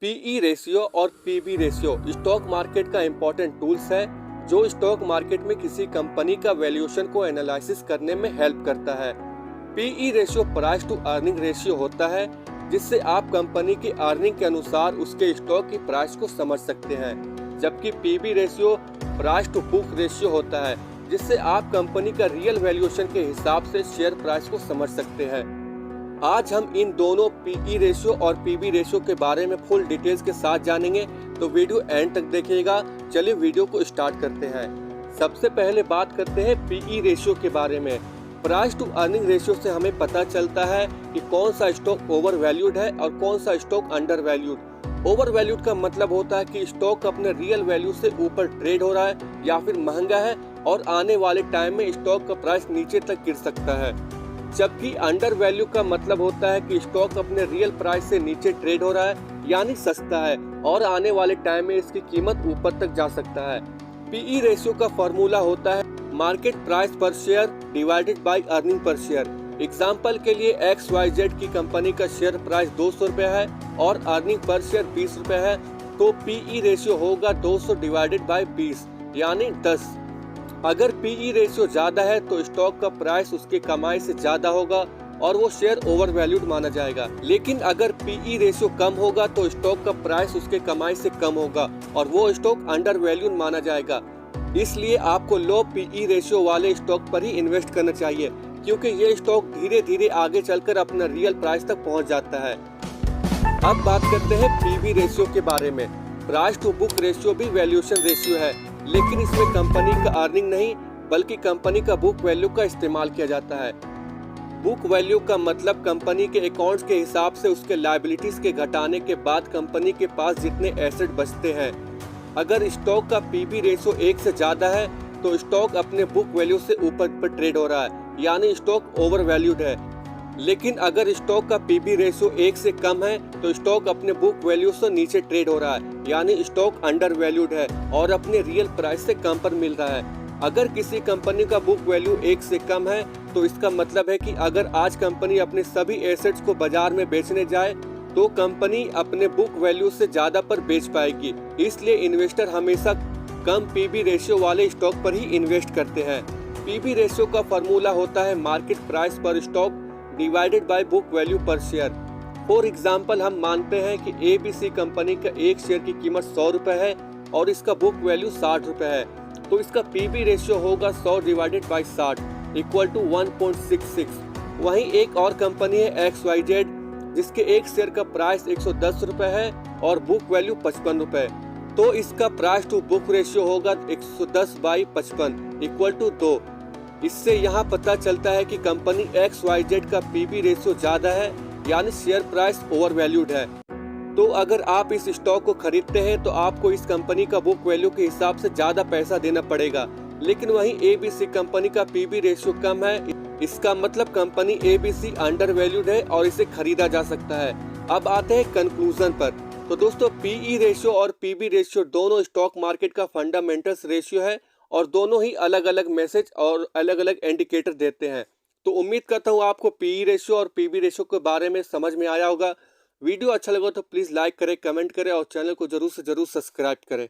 PE ratio और PB ratio stock market का important tools है जो स्टॉक मार्केट में किसी कंपनी का वैल्यूएशन को एनालिसिस करने में हेल्प करता है। PE ratio price to earning ratio होता है जिससे आप कंपनी की अर्निंग के अनुसार उसके स्टॉक की प्राइस को समझ सकते हैं, जबकि PB ratio price to book ratio होता है जिससे आप कंपनी का रियल वैल्यूएशन के हिसाब से शेयर प्राइस को समझ सकते हैं। आज हम इन दोनों पीई रेशियो और पीबी रेशियो के बारे में फुल डिटेल्स के साथ जानेंगे, तो वीडियो एंड तक देखिएगा। चलिए वीडियो को स्टार्ट करते हैं। सबसे पहले बात करते हैं पीई रेशियो के बारे में। प्राइस टू अर्निंग रेशियो से हमें पता चलता है कि कौन सा स्टॉक ओवर वैल्यूड है और कौन सा stock under valued. Over valued का मतलब होता है कि स्टॉक अपने रियल वैल्यू से ऊपर ट्रेड हो रहा है या फिर महंगा है और आने वाले टाइम में स्टॉक का प्राइस नीचे तक गिर सकता है। जबकि अंडर वैल्यू का मतलब होता है कि स्टॉक अपने रियल प्राइस से नीचे ट्रेड हो रहा है यानी सस्ता है और आने वाले टाइम में इसकी कीमत ऊपर तक जा सकता है। पीई रेशियो का फॉर्मूला होता है मार्केट प्राइस पर share divided by earning per share. Example के लिए XYZ की कंपनी का शेयर प्राइस 200 रुपए है और अर्निंग पर शेयर 20 रुपए है, तो पीई रेशियो होगा 200 डिवाइडेड बाय 20 यानी 10। अगर पीई रेशियो ज्यादा है तो स्टॉक का प्राइस उसके कमाई से ज्यादा होगा और वो शेयर ओवर वैल्यूड माना जाएगा। लेकिन अगर पीई रेशियो कम होगा तो स्टॉक का प्राइस उसके कमाई से कम होगा और वो स्टॉक अंडर वैल्यूड माना जाएगा। इसलिए आपको लो पीई रेशियो वाले स्टॉक पर ही इन्वेस्ट करना चाहिए, क्योंकि ये स्टॉक धीरे धीरे आगे चलकर अपना रियल प्राइस तक पहुंच जाता है। अब बात करते हैं पीबी रेशियो के बारे में। प्राइस टू बुक रेशियो भी वैल्यूएशन रेशियो है, लेकिन इसमें कंपनी का अर्निंग नहीं बल्कि कंपनी का बुक वैल्यू का इस्तेमाल किया जाता है। बुक वैल्यू का मतलब कंपनी के अकाउंट्स के हिसाब से उसके लायबिलिटीज के घटाने के बाद कंपनी के पास जितने एसेट बचते हैं। अगर स्टॉक का पीबी रेशियो 1 से ज्यादा है तो स्टॉक अपने बुक वैल्यू से ऊपर पर ट्रेड हो रहा है यानी स्टॉक ओवर वैल्यूड है। लेकिन अगर स्टॉक का पीबी रेशियो 1 से कम है तो स्टॉक अपने बुक वैल्यू से नीचे ट्रेड हो रहा है यानी स्टॉक अंडर वैल्यूड है और अपने रियल प्राइस से कम पर मिल रहा है। अगर किसी कंपनी का बुक वैल्यू 1 से कम है तो इसका मतलब है कि अगर आज कंपनी अपने सभी एसेट्स को बाजार में बेचने जाए तो कंपनी अपने बुक वैल्यू से ज्यादा पर बेच पाएगी। इसलिए इन्वेस्टर हमेशा कम पीबी रेशियो वाले स्टॉक पर ही इन्वेस्ट करते हैं। पीबी रेशियो का फॉर्मूला होता है मार्केट प्राइस पर stock divided by book value पर शेयर। फॉर एग्जाम्पल हम मानते हैं कि ABC कंपनी का एक शेयर की कीमत 100 रुपए है और इसका बुक वैल्यू 60 रुपए है, तो इसका पीबी रेशियो होगा 100 डिवाइडेड बाय 60 इक्वल टू 1.66। वहीं एक और कंपनी है XYZ जिसके एक शेयर का प्राइस 110 रुपए है और बुक वैल्यू 55 रुपए, तो इसका प्राइस टू बुक रेशियो होगा 110 बाई 55 इक्वल टू 2। इससे यहाँ पता चलता है कि कंपनी XYZ का पीबी रेशियो ज्यादा है यानी शेयर प्राइस ओवर वैल्यूड है। तो अगर आप इस स्टॉक को खरीदते हैं तो आपको इस कंपनी का बुक वैल्यू के हिसाब से ज्यादा पैसा देना पड़ेगा। लेकिन वहीं ABC कंपनी का पीबी रेशियो कम है, इसका मतलब कंपनी ABC अंडर वैल्यूड है और इसे खरीदा जा सकता है। अब आते हैं कंक्लूजन पर। तो दोस्तों, पीई रेशियो और पीबी रेशियो दोनों स्टॉक मार्केट का फंडामेंटल्स रेशियो है और दोनों ही अलग अलग मैसेज और अलग अलग इंडिकेटर देते हैं। तो उम्मीद करता हूँ आपको पीई रेशियो और पीबी रेशियो के बारे में समझ में आया होगा। वीडियो अच्छा लगा तो प्लीज़ लाइक करें, कमेंट करें और चैनल को जरूर से जरूर सब्सक्राइब करें।